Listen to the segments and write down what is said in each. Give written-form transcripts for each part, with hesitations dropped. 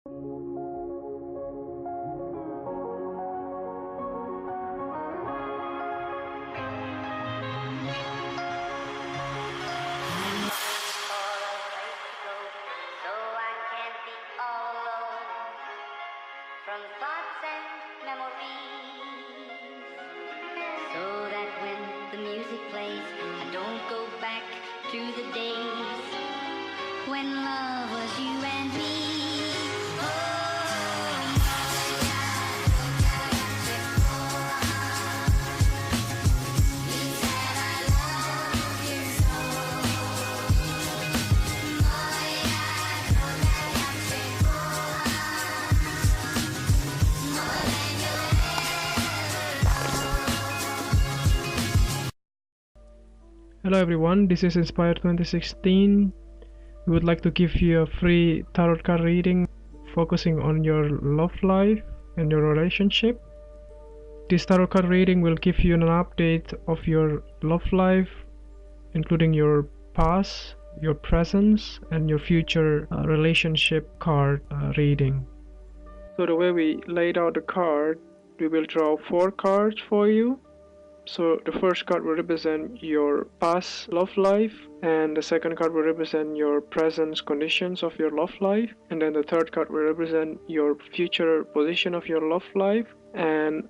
From thoughts and memories, so that when the music plays, I don't go back to the days when love was you and me. Hello everyone, this is Inspire 2016. We would like to give you a free tarot card reading focusing on your love life and your relationship. This tarot card reading will give you an update of your love life, including your past, your present, and your future relationship card reading. So the way we laid out the card, we will draw 4 cards for you. So the first card will represent your past love life, and the second card will represent your present conditions of your love life, and then the third card will represent your future position of your love life, and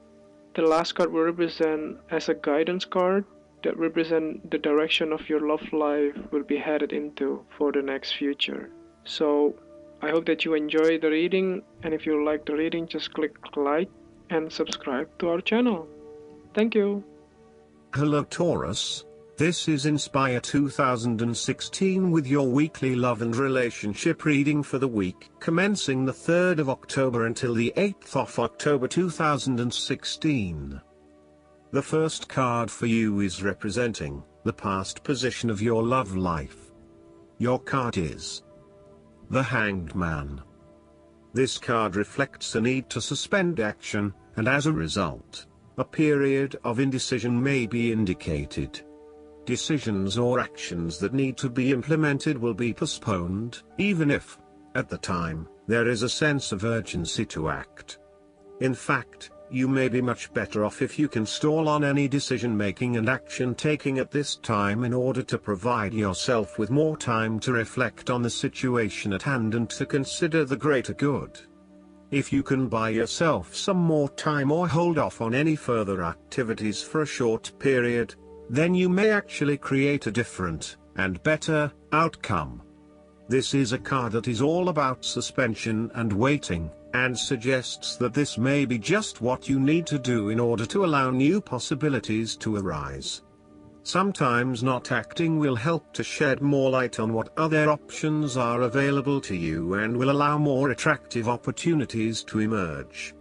the last card will represent as a guidance card that represent the direction of your love life will be headed into for the next future. So I hope that you enjoy the reading, and if you like the reading, just click like and subscribe to our channel. Thank you. Hello Taurus, this is Inspire 2016 with your weekly love and relationship reading for the week commencing the 3rd of October until the 8th of October 2016. The first card for you is representing the past position of your love life. Your card is the Hanged Man. This card reflects a need to suspend action, and as a result, a period of indecision may be indicated. Decisions or actions that need to be implemented will be postponed, even if, at the time, there is a sense of urgency to act. In fact, you may be much better off if you can stall on any decision-making and action-taking at this time in order to provide yourself with more time to reflect on the situation at hand and to consider the greater good. If you can buy yourself some more time or hold off on any further activities for a short period, then you may actually create a different, and better, outcome. This is a card that is all about suspension and waiting, and suggests that this may be just what you need to do in order to allow new possibilities to arise. Sometimes not acting will help to shed more light on what other options are available to you and will allow more attractive opportunities to emerge.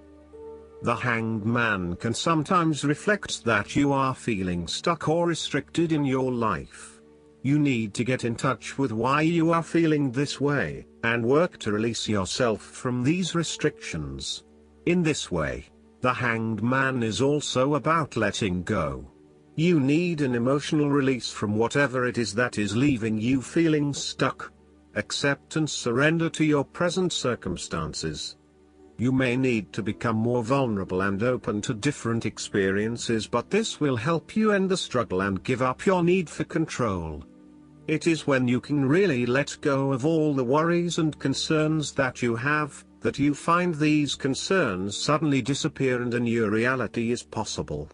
The Hanged Man can sometimes reflect that you are feeling stuck or restricted in your life. You need to get in touch with why you are feeling this way, and work to release yourself from these restrictions. In this way, the Hanged Man is also about letting go. You need an emotional release from whatever it is that is leaving you feeling stuck. Accept and surrender to your present circumstances. You may need to become more vulnerable and open to different experiences, but this will help you end the struggle and give up your need for control. It is when you can really let go of all the worries and concerns that you have, that you find these concerns suddenly disappear and a new reality is possible.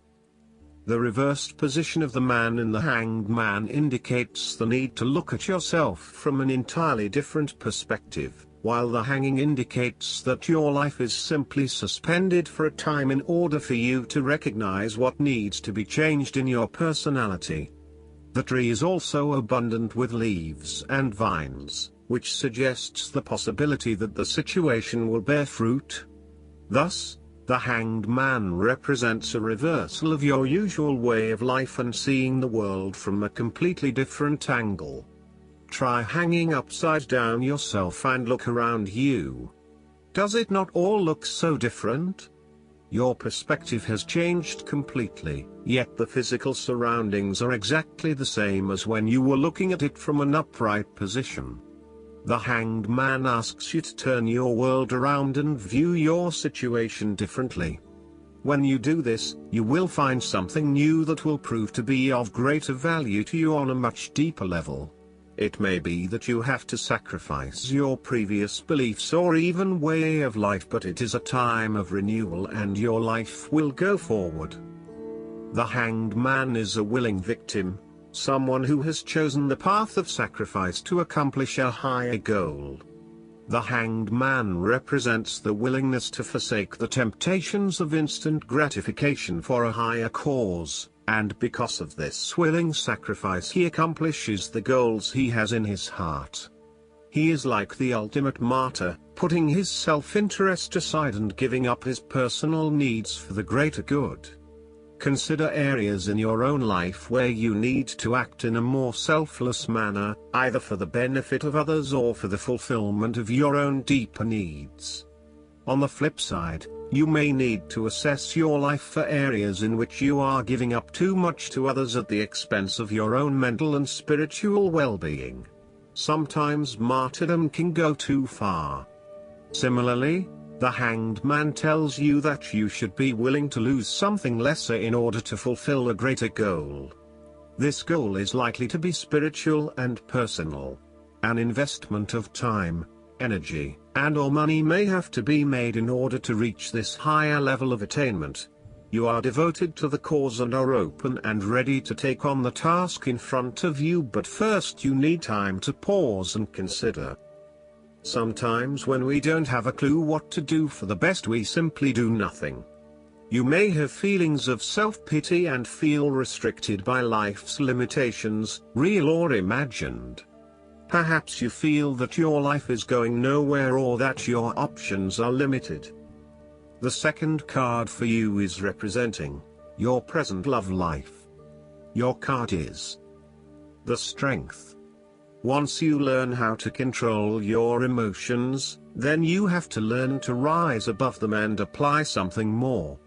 The reversed position of the man in the Hanged Man indicates the need to look at yourself from an entirely different perspective, while the hanging indicates that your life is simply suspended for a time in order for you to recognize what needs to be changed in your personality. The tree is also abundant with leaves and vines, which suggests the possibility that the situation will bear fruit. Thus, the Hanged Man represents a reversal of your usual way of life and seeing the world from a completely different angle. Try hanging upside down yourself and look around you. Does it not all look so different? Your perspective has changed completely, yet the physical surroundings are exactly the same as when you were looking at it from an upright position. The Hanged Man asks you to turn your world around and view your situation differently. When you do this, you will find something new that will prove to be of greater value to you on a much deeper level. It may be that you have to sacrifice your previous beliefs or even way of life, but it is a time of renewal and your life will go forward. The Hanged Man is a willing victim, someone who has chosen the path of sacrifice to accomplish a higher goal. The Hanged Man represents the willingness to forsake the temptations of instant gratification for a higher cause, and because of this willing sacrifice he accomplishes the goals he has in his heart. He is like the ultimate martyr, putting his self-interest aside and giving up his personal needs for the greater good. Consider areas in your own life where you need to act in a more selfless manner, either for the benefit of others or for the fulfillment of your own deeper needs. On the flip side, you may need to assess your life for areas in which you are giving up too much to others at the expense of your own mental and spiritual well-being. Sometimes martyrdom can go too far. Similarly, the Hanged Man tells you that you should be willing to lose something lesser in order to fulfill a greater goal. This goal is likely to be spiritual and personal. An investment of time, energy, and/or money may have to be made in order to reach this higher level of attainment. You are devoted to the cause and are open and ready to take on the task in front of you, but first you need time to pause and consider. Sometimes when we don't have a clue what to do for the best, we simply do nothing. You may have feelings of self-pity and feel restricted by life's limitations, real or imagined. Perhaps you feel that your life is going nowhere or that your options are limited. The second card for you is representing your present love life. Your card is the Strength. Once you learn how to control your emotions, then you have to learn to rise above them and apply something more.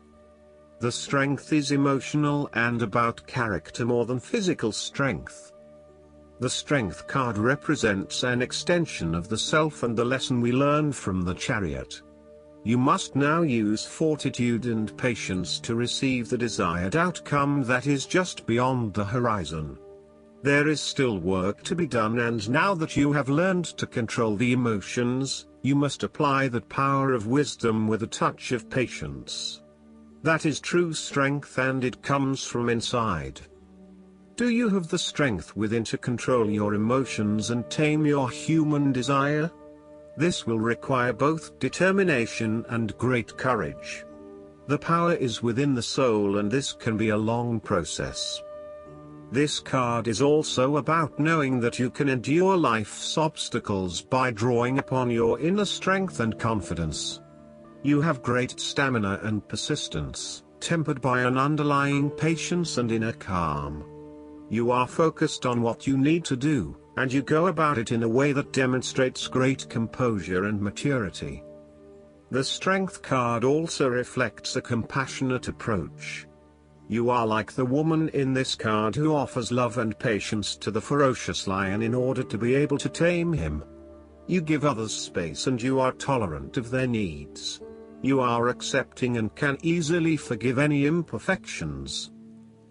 The Strength is emotional and about character more than physical strength. The Strength card represents an extension of the self and the lesson we learned from the Chariot. You must now use fortitude and patience to receive the desired outcome that is just beyond the horizon. There is still work to be done, and now that you have learned to control the emotions, you must apply that power of wisdom with a touch of patience. That is true strength, and it comes from inside. Do you have the strength within to control your emotions and tame your human desire? This will require both determination and great courage. The power is within the soul, and this can be a long process. This card is also about knowing that you can endure life's obstacles by drawing upon your inner strength and confidence. You have great stamina and persistence, tempered by an underlying patience and inner calm. You are focused on what you need to do, and you go about it in a way that demonstrates great composure and maturity. The Strength card also reflects a compassionate approach. You are like the woman in this card who offers love and patience to the ferocious lion in order to be able to tame him. You give others space and you are tolerant of their needs. You are accepting and can easily forgive any imperfections.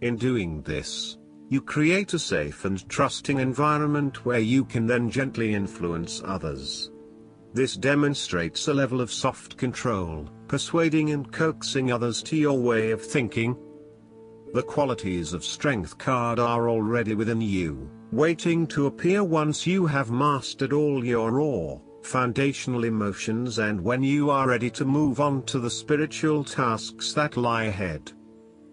In doing this, you create a safe and trusting environment where you can then gently influence others. This demonstrates a level of soft control, persuading and coaxing others to your way of thinking. The qualities of Strength card are already within you, waiting to appear once you have mastered all your raw, foundational emotions and when you are ready to move on to the spiritual tasks that lie ahead.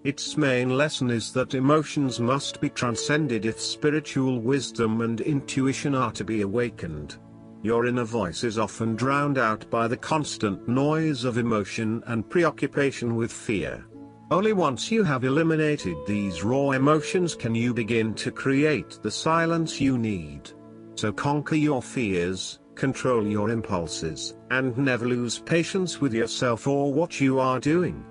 Its main lesson is that emotions must be transcended if spiritual wisdom and intuition are to be awakened. Your inner voice is often drowned out by the constant noise of emotion and preoccupation with fear. Only once you have eliminated these raw emotions can you begin to create the silence you need. So conquer your fears, control your impulses, and never lose patience with yourself or what you are doing.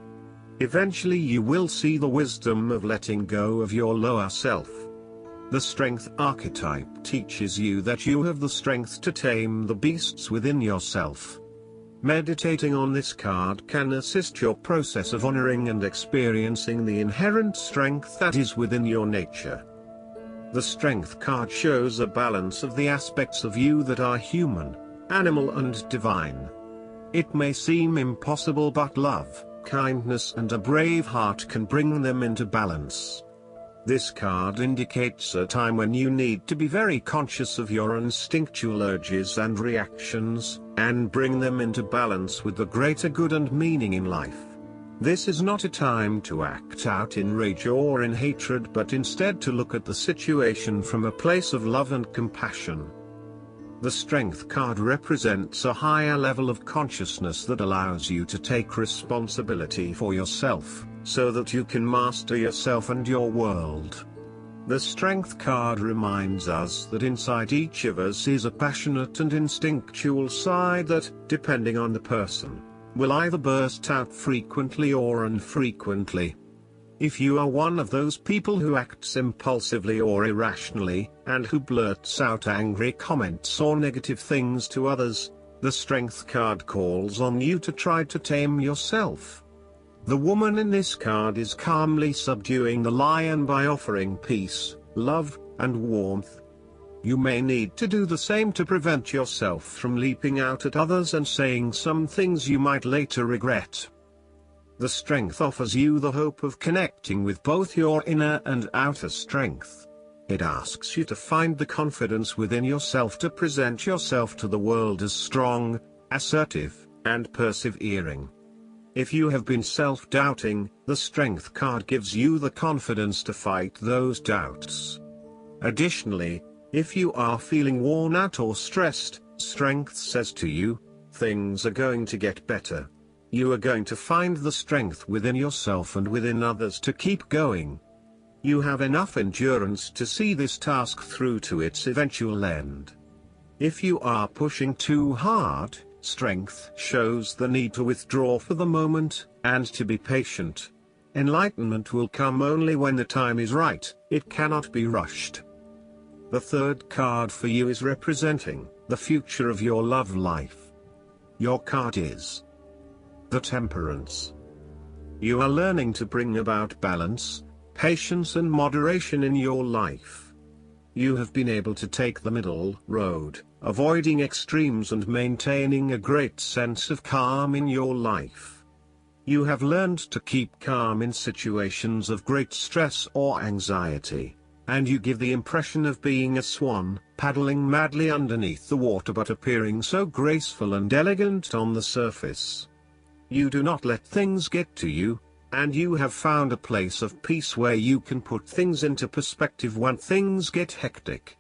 Eventually you will see the wisdom of letting go of your lower self. The strength archetype teaches you that you have the strength to tame the beasts within yourself. Meditating on this card can assist your process of honoring and experiencing the inherent strength that is within your nature. The strength card shows a balance of the aspects of you that are human, animal and divine. It may seem impossible, but love, kindness and a brave heart can bring them into balance. This card indicates a time when you need to be very conscious of your instinctual urges and reactions, and bring them into balance with the greater good and meaning in life. This is not a time to act out in rage or in hatred, but instead to look at the situation from a place of love and compassion. The strength card represents a higher level of consciousness that allows you to take responsibility for yourself, so that you can master yourself and your world. The strength card reminds us that inside each of us is a passionate and instinctual side that, depending on the person, will either burst out frequently or infrequently. If you are one of those people who acts impulsively or irrationally, and who blurts out angry comments or negative things to others, the strength card calls on you to try to tame yourself. The woman in this card is calmly subduing the lion by offering peace, love, and warmth. You may need to do the same to prevent yourself from leaping out at others and saying some things you might later regret. The strength offers you the hope of connecting with both your inner and outer strength. It asks you to find the confidence within yourself to present yourself to the world as strong, assertive, and persevering. If you have been self-doubting, the strength card gives you the confidence to fight those doubts. Additionally, if you are feeling worn out or stressed, strength says to you, things are going to get better. You are going to find the strength within yourself and within others to keep going. You have enough endurance to see this task through to its eventual end. If you are pushing too hard, strength shows the need to withdraw for the moment, and to be patient. Enlightenment will come only when the time is right, it cannot be rushed. The third card for you is representing the future of your love life. Your card is the Temperance. You are learning to bring about balance, patience and moderation in your life. You have been able to take the middle road, avoiding extremes and maintaining a great sense of calm in your life. You have learned to keep calm in situations of great stress or anxiety, and you give the impression of being a swan, paddling madly underneath the water but appearing so graceful and elegant on the surface. You do not let things get to you, and you have found a place of peace where you can put things into perspective when things get hectic.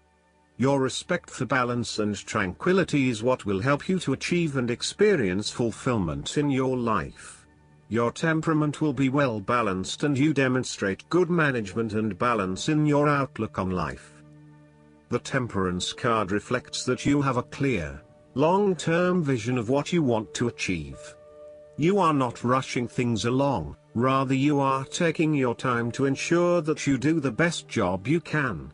Your respect for balance and tranquility is what will help you to achieve and experience fulfillment in your life. Your temperament will be well balanced and you demonstrate good management and balance in your outlook on life. The Temperance card reflects that you have a clear, long-term vision of what you want to achieve. You are not rushing things along, rather you are taking your time to ensure that you do the best job you can.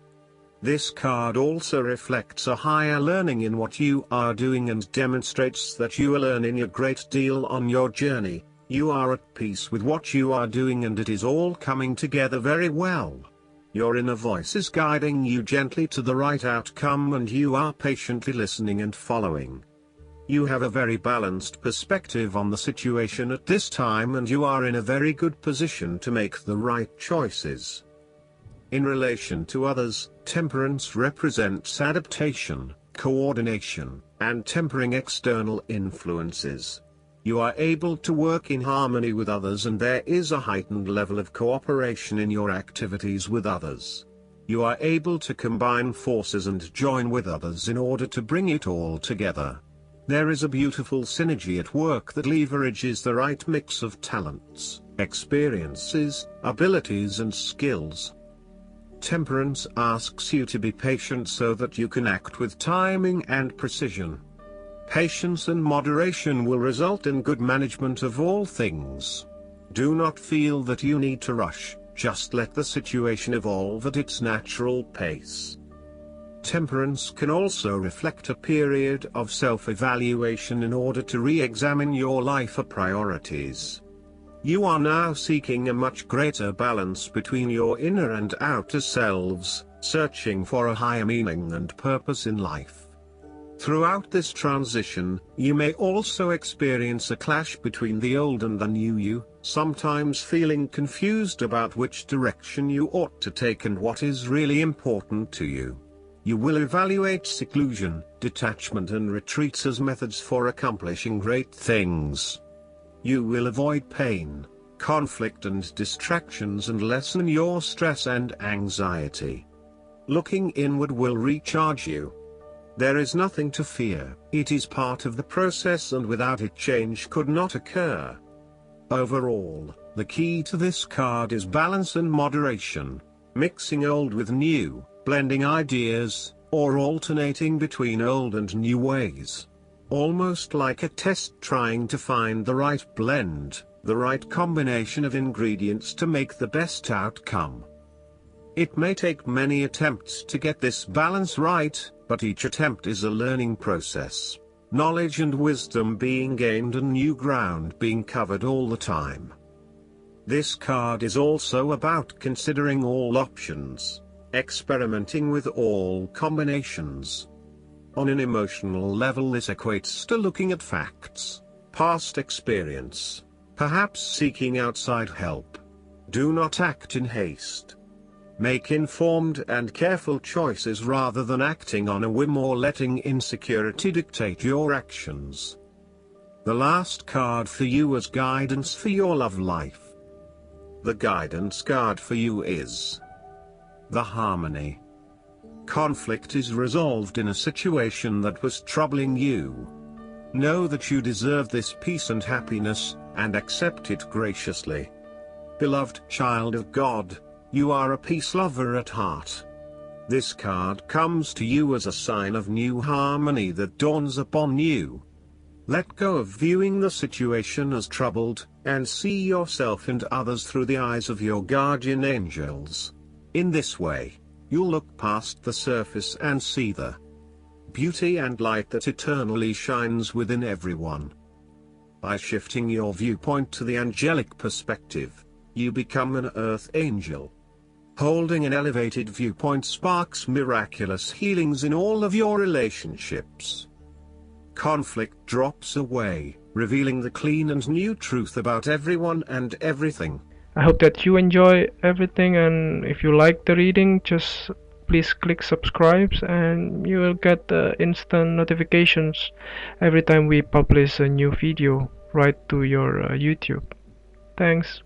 This card also reflects a higher learning in what you are doing and demonstrates that you are learning a great deal on your journey. You are at peace with what you are doing and it is all coming together very well. Your inner voice is guiding you gently to the right outcome and you are patiently listening and following. You have a very balanced perspective on the situation at this time and you are in a very good position to make the right choices. In relation to others, Temperance represents adaptation, coordination, and tempering external influences. You are able to work in harmony with others and there is a heightened level of cooperation in your activities with others. You are able to combine forces and join with others in order to bring it all together. There is a beautiful synergy at work that leverages the right mix of talents, experiences, abilities and skills. Temperance asks you to be patient so that you can act with timing and precision. Patience and moderation will result in good management of all things. Do not feel that you need to rush, just let the situation evolve at its natural pace. Temperance can also reflect a period of self-evaluation in order to re-examine your life priorities. You are now seeking a much greater balance between your inner and outer selves, searching for a higher meaning and purpose in life. Throughout this transition, you may also experience a clash between the old and the new you, sometimes feeling confused about which direction you ought to take and what is really important to you. You will evaluate seclusion, detachment and retreats as methods for accomplishing great things. You will avoid pain, conflict and distractions and lessen your stress and anxiety. Looking inward will recharge you. There is nothing to fear, it is part of the process and without it change could not occur. Overall, the key to this card is balance and moderation, mixing old with new, blending ideas, or alternating between old and new ways. Almost like a test trying to find the right blend, the right combination of ingredients to make the best outcome. It may take many attempts to get this balance right, but each attempt is a learning process, knowledge and wisdom being gained and new ground being covered all the time. This card is also about considering all options, experimenting with all combinations. On an emotional level, this equates to looking at facts, past experience, perhaps seeking outside help. Do not act in haste. Make informed and careful choices rather than acting on a whim or letting insecurity dictate your actions. The last card for you is guidance for your love life. The guidance card for you is the Harmony. Conflict is resolved in a situation that was troubling you. Know that you deserve this peace and happiness, and accept it graciously. Beloved child of God, you are a peace lover at heart. This card comes to you as a sign of new harmony that dawns upon you. Let go of viewing the situation as troubled, and see yourself and others through the eyes of your guardian angels. In this way, you'll look past the surface and see the beauty and light that eternally shines within everyone. By shifting your viewpoint to the angelic perspective, you become an earth angel. Holding an elevated viewpoint sparks miraculous healings in all of your relationships. Conflict drops away, revealing the clean and new truth about everyone and everything. I hope that you enjoy everything, and if you like the reading, just please click subscribe and you will get instant notifications every time we publish a new video right to your YouTube. Thanks.